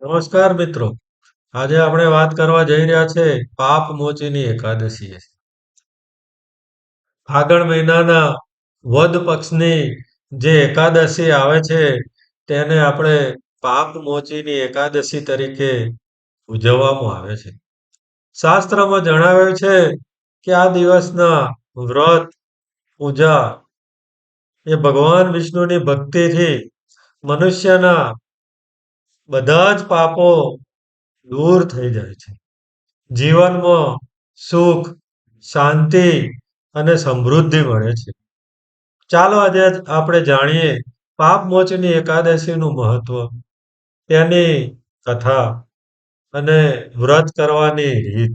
નમસ્કાર મિત્રો. આજે આપણે વાત કરવા જઈ રહ્યા છે પાપ મોચીની એકાદશી. ફાગણ મહિનાના વદ પક્ષની જે એકાદશી આવે છે તેને આપણે પાપ મોચીની એકાદશી તરીકે ઉજવવામાં આવે છે. શાસ્ત્રમાં જણાવ્યું છે કે આ દિવસના વ્રત, પૂજા એ ભગવાન વિષ્ણુની ભક્તિથી મનુષ્યના બધા જ પાપો દૂર થઈ જાય છે. જીવનમાં સુખ, શાંતિ અને સમૃદ્ધિ મળે છે. ચાલો આજે આપણે જાણીએ પાપમોચની એકાદશીનું મહત્વ, તેની કથા અને વ્રત કરવાની રીત.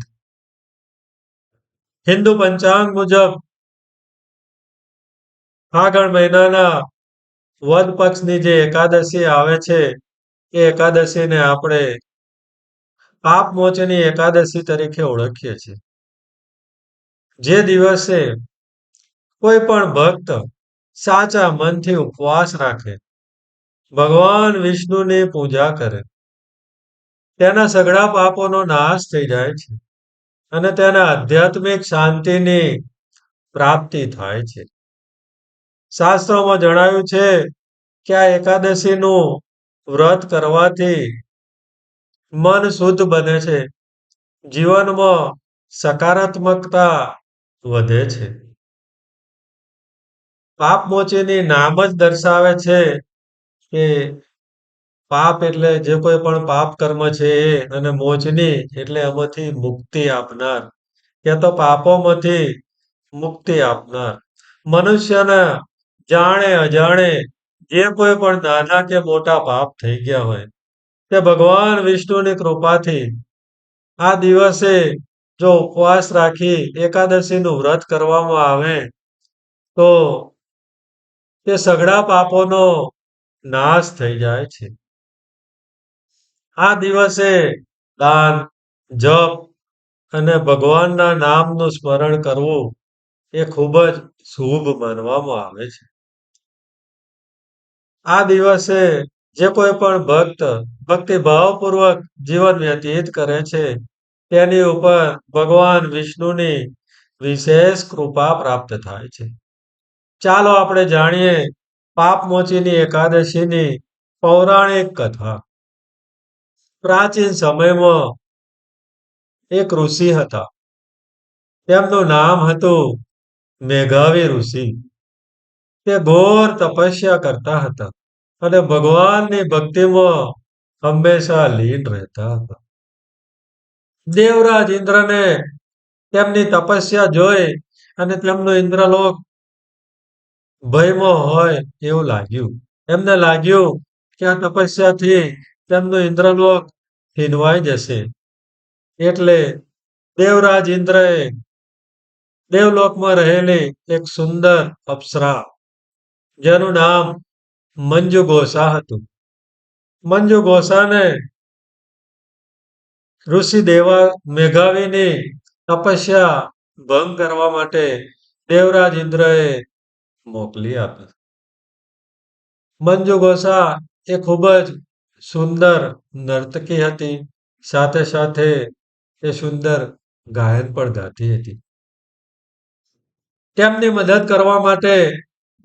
હિન્દુ પંચાંગ મુજબ ફાગણ મહિનાના વદ પક્ષની જે એકાદશી આવે છે એ એકાદશીને આપણે પાપમોચની એકાદશી તરીકે ઓળખીએ છીએ. જે દિવસે કોઈ પણ ભક્ત સાચા મનથી ઉપવાસ રાખે, ભગવાન વિષ્ણુની પૂજા કરે, તેના સઘળા પાપોનો નાશ થઈ જાય છે અને તેને આધ્યાત્મિક શાંતિની પ્રાપ્તિ થાય છે. શાસ્ત્રોમાં જણાવ્યું છે કે આ એકાદશીનું વ્રત કરવાથી મન શુદ્ધ બને છે, જીવનમાં સકારાત્મકતા વધે છે. પાપમોચીની નામ જ દર્શાવે છે કે પાપ એટલે જે કોઈ પણ પાપ કર્મ છે એ, અને મોચની એટલે એમાંથી મુક્તિ આપનાર, કે તો પાપોમાંથી મુક્તિ આપનાર. મનુષ્યને જાણે અજાણે જે કોઈ પણ નાના કે મોટા પાપ થઈ ગયા હોય, તે ભગવાન વિષ્ણુની કૃપાથી આ દિવસે જો ઉપવાસ રાખી એકાદશીનું વ્રત કરવામાં આવે તો તે સઘળા પાપોનો નાશ થઈ જાય છે. આ દિવસે દાન, જપ અને ભગવાનના નામનું સ્મરણ કરવું એ ખૂબ જ શુભ માનવામાં આવે છે. આ દિવસે જે કોઈ પણ ભક્ત ભક્તિભાવપૂર્વક જીવન વ્યતીત કરે છે, તેની ઉપર ભગવાન વિષ્ણુની વિશેષ કૃપા પ્રાપ્ત થાય છે. ચાલો આપણે જાણીએ પાપમોચીની એકાદશીની પૌરાણિક કથા. પ્રાચીન સમયમાં એક ઋષિ હતા. તેમનું નામ હતું મેઘાવી ઋષિ. તે ઘોર તપસ્યા કરતા હતા અને ભગવાનની ભક્તિમાં હંમેશા લીન રહેતા હતા. દેવરાજ ઇન્દ્રને તેમની તપસ્યા જોઈ અને તેમનું ઇન્દ્રલોક ભયમાં હોય એવું લાગ્યું. એમને લાગ્યું કે આ તપસ્યાથી તેમનું ઇન્દ્રલોક છીનવાઈ જશે. એટલે દેવરાજ ઇન્દ્રએ દેવલોકમાં રહેલી એક સુંદર અપ્સરા, જેનું નામ મંજુ ઘોષા હતું. મંજુ ઘોષાને ઋષિ દેવા મેઘાવીની તપસ્યા ભંગ કરવા માટે દેવરાજ ઇન્દ્રએ મોકલી આપી. મંજુ ઘોષા એ ખૂબ જ સુંદર નર્તકી હતી. સાથે સાથે એ સુંદર ગાયન પણ ગાતી હતી. તેમની મદદ કરવા માટે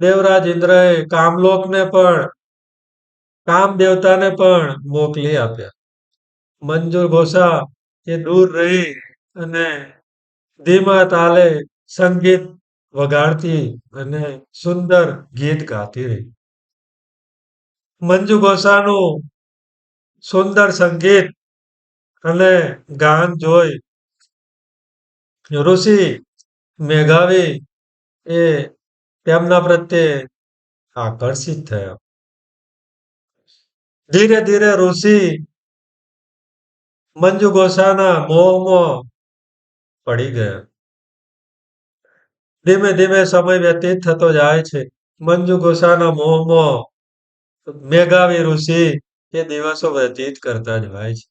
દેવરાજ ઇન્દ્રએ કામલોકને પણ, કામ દેવતાને પણ મોકલી આપ્યા. મંજુ ઘોષા એ દૂર રહી અને ધીમા તાલે સંગીત વગાડતી અને સુંદર ગીત ગાતી રહી. મંજુ ઘોષાનું સુંદર સંગીત અને ગાન જોઈ ઋષિ મેઘાવી એ તેમના પ્રત્યે આકર્ષિત થયા. ધીરે ધીરે ઋષિ મંજુ ઘોષાના મોહમાં પડી ગયા. ધીમે ધીમે સમય વ્યતીત થતો જાય છે. મંજુ ઘોષાના મોહમાં મેઘાવી ઋષિ એ દિવસો વ્યતીત કરતા જાય છે.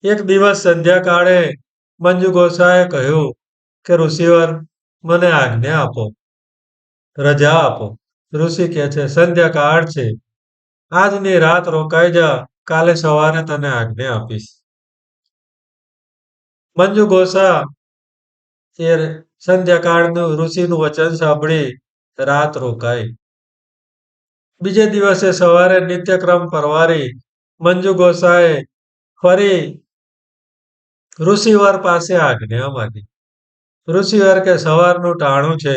એક દિવસ સંધ્યાકાળે મંજુ ઘોષાએ કહ્યું કે ઋષિવર, મને આજ્ઞા આપો, રજા આપો. ઋષિ કહે છે સંધ્યાકાળ છે, આજની રાત રોકાઈ જા, કાલે સવારે તને આજ્ઞા આપીશ. મંજુ ઘોષા એ સંધ્યાકાળનું ઋષિનું વચન સાંભળી રાત રોકાઈ. બીજે દિવસે સવારે નિત્યક્રમ પરવારી મંજુ ગોસાએ ફરી ઋષિવર પાસે આજ્ઞા માંગી. ઋષિવર કે સવારનું ટાણું છે,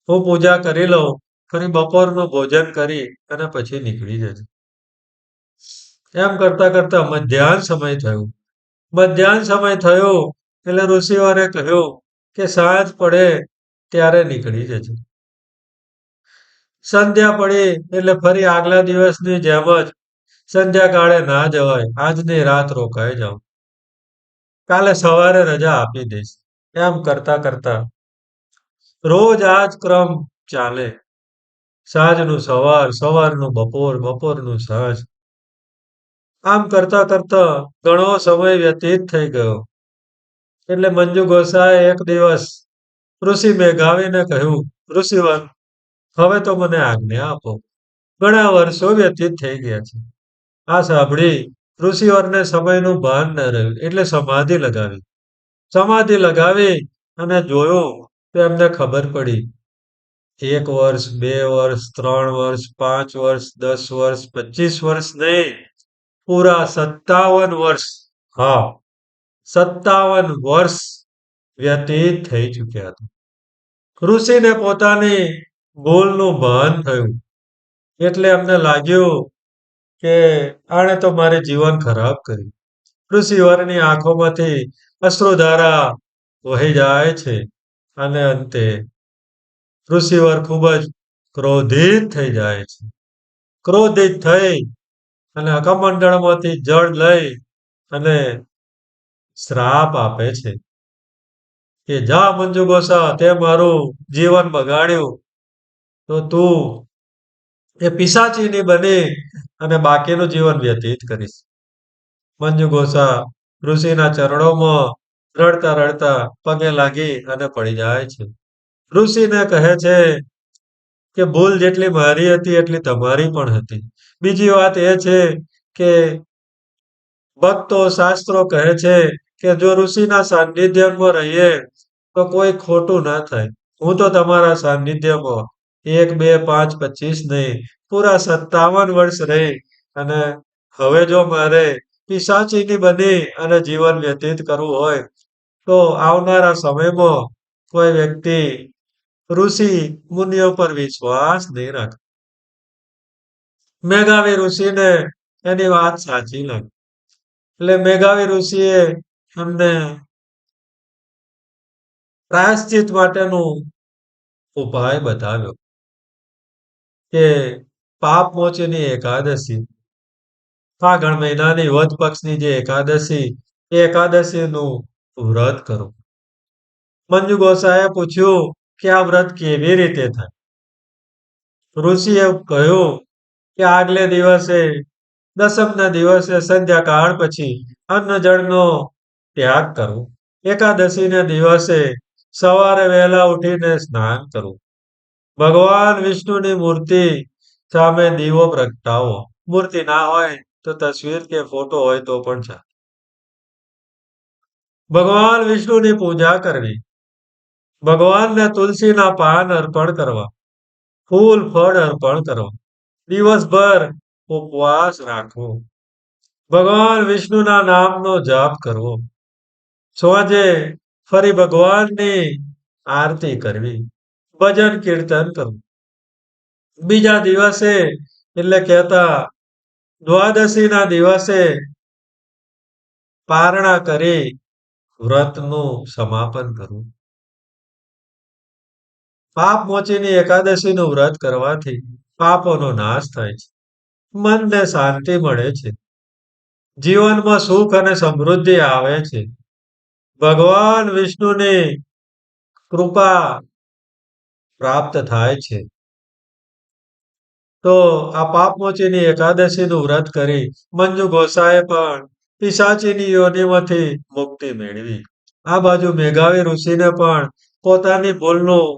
હું પૂજા કરી લઉં, ફરી બપોરનું ભોજન કરી અને પછી નીકળી જજે. એમ કરતા કરતા મધ્યાહન સમય થયું. મધ્યાહન સમય થયો એટલે ઋષિવરે કહ્યું કે સાંજ પડે ત્યારે નીકળી જજે. સંધ્યા પડી એટલે ફરી આગલા દિવસની જેમ જ સંધ્યાકાળે ના જવાય. આજની રાત રોકાઈ જાઉં. કાલે સવારે રજા આપી દઈશ. એમ કરતા કરતા રોજ આ જ ક્રમ ચાલે. સાંજનું સવાર, સવારનું બપોર, બપોરનું સાંજ. આમ કરતા કરતા ઘણો સમય વ્યતીત થઈ ગયો. એટલે મંજુ ગોસાએ એક દિવસ ઋષિ મેઘાવીને કહ્યું, ઋષિવર, હવે તો મને આજ્ઞા આપો. ઘણા વર્ષો વ્યતીત થઈ ગયા છે. આ સાંભળી ઋષિવરને સમયનું ભાન ન રહ્યું એટલે સમાધિ લગાવી. સમાધિ લગાવી અને જોયું તો એમને ખબર પડી. 1 વર્ષ, 2 વર્ષ, 3 વર્ષ, 5 વર્ષ, 10 વર્ષ, 25 વર્ષ નહીં, પૂરા 57 વર્ષ. હા, 57 વર્ષ વ્યતીત થઈ ચૂક્યા હતા. ઋષિને પોતાની ભૂલનું ભાન થયું. એટલે એમને લાગ્યું કે આણે તો મારે જીવન ખરાબ કર્યું. ઋષિવરની આંખોમાંથી અશ્રુધારા વહી જાય છે અને અંતે ઋષિવર ખૂબ જ ક્રોધિત થઈ જાય છે. ક્રોધિત થઈ અને કમંડળમાંથી જળ લઈ અને શ્રાપ આપે છે કે જા મંજુ ગોસા, તે મારું જીવન બગાડ્યું, તો તું એ પિશાચીની બની અને બાકીનું જીવન વ્યતીત કરીશ. મંજુ ઘોષા ઋષિના ચરણોમાં રડતા રડતા પગે લાગી અને પડી જાય છે. ઋષિને કહે છે કે ભૂલ જેટલી મારી હતી એટલી તમારી પણ હતી. બીજી વાત એ છે કે ભક્તો શાસ્ત્રો કહે છે કે જો ઋષિના સાનિધ્યમાં રહીએ તો કોઈ ખોટું ના થાય. હું તો તમારા સાનિધ્યમાં 1, 2, 5, 25 નહીં, પૂરા 57 વર્ષ રહી અને હવે જો મારે પિશાચીની બની અને જીવન વ્યતીત કરવું હોય તો આવનારા સમયમાં કોઈ વ્યક્તિ ઋષિ મુનિઓ પર વિશ્વાસ નહીં રાખે. મેઘાવી ઋષિને એની વાત સાચી લાગી. એટલે મેઘાવી ઋષિએ એમને પ્રાયશ્ચિત માટેનું ઉપાય બતાવ્યો કે પાપ મોચીની એકાદશી, ફાગણ મહિનાની વદ પક્ષની જે એકાદશી, એ એકાદશીનું વ્રત કરો. મંજુ ગોસાએ પૂછ્યું કે આ વ્રત કેવી રીતે થાય? ઋષિએ કહ્યું કે આગલે દિવસે દસમના દિવસે સંધ્યાકાળ પછી અન્ન જળનો ત્યાગ કરવો. એકાદશીના દિવસે સવારે વહેલા ઉઠીને સ્નાન કરવું. ભગવાન વિષ્ણુની મૂર્તિ સામે દીવો પ્રગટાવો. મૂર્તિ ના હોય તો તસવીર કે ફોટો હોય તો પણ ચાલે. ભગવાન વિષ્ણુની પૂજા કરવી. ભગવાનને તુલસીના પાન અર્પણ કરવા. ફૂલ ફળ અર્પણ કરવા. દિવસભર ઉપવાસ રાખવો. ભગવાન વિષ્ણુના નામનો જાપ કરવો. સાંજે ફરી ભગવાનની આરતી કરવી. ભજન કીર્તન કરવું. બીજા દિવસે એટલે કહેતા દ્વાદશીના દિવસે પારણા કરી વ્રતનું સમાપન કરવું. પાપ મોચીની એકાદશીનું વ્રત કરવાથી પાપોનો નાશ થાય છે. મનને શાંતિ મળે છે. જીવનમાં સુખ અને સમૃદ્ધિ આવે છે. ભગવાન વિષ્ણુની કૃપા પ્રાપ્ત થાય છે. તો આ પાપમોચીની એકાદશીનું વ્રત કરી મંજુ ગોસાએ પણ પિશાચીની યોનિમાંથી મુક્તિ મેળવી. આ બાજુ મેઘાવી ઋષિને પણ પોતાની ભૂલનું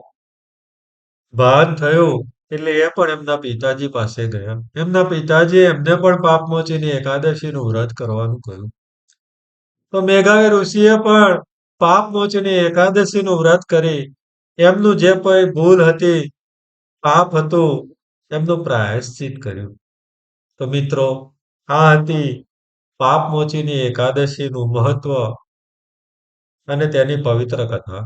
ભાન થયું એટલે એ પણ એમના પિતાજી પાસે ગયા. એમના પિતાજીએ એમને પણ પાપમોચીની એકાદશીનું વ્રત કરવાનું કહ્યું. તો મેઘાવી ઋષિએ પણ પાપમોચીની એકાદશીનું વ્રત કરી એમનું જે કોઈ ભૂલ હતી, પાપ હતું, એમનું પ્રાયશ્ચિત કર્યું. તો મિત્રો, આ હતી પાપમોચીની એકાદશીનું મહત્વ અને તેની પવિત્ર કથા.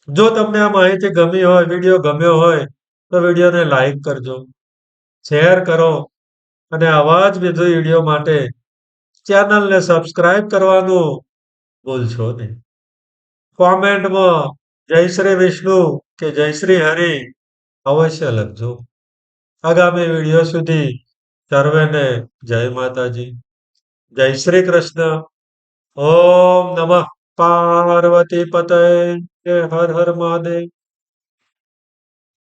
જો તમને આ માહિતી ગમી હોય, વિડીયો ગમ્યો હોય, તો વિડીયોને લાઈક કરજો, શેર કરો અને આવા જ વધુ વિડીયો માટે ચેનલને સબસ્ક્રાઇબ કરવાનું ભૂલશો નહીં. કોમેન્ટમાં જય શ્રી વિષ્ણુ કે જય શ્રી હરિ અવશ્ય લખજો. આગામી વિડીયો સુધી સર્વેને જય માતાજી, જય શ્રી કૃષ્ણ. ઓમ નમઃ પાર્વતી પતય હર હર મહાદેવ.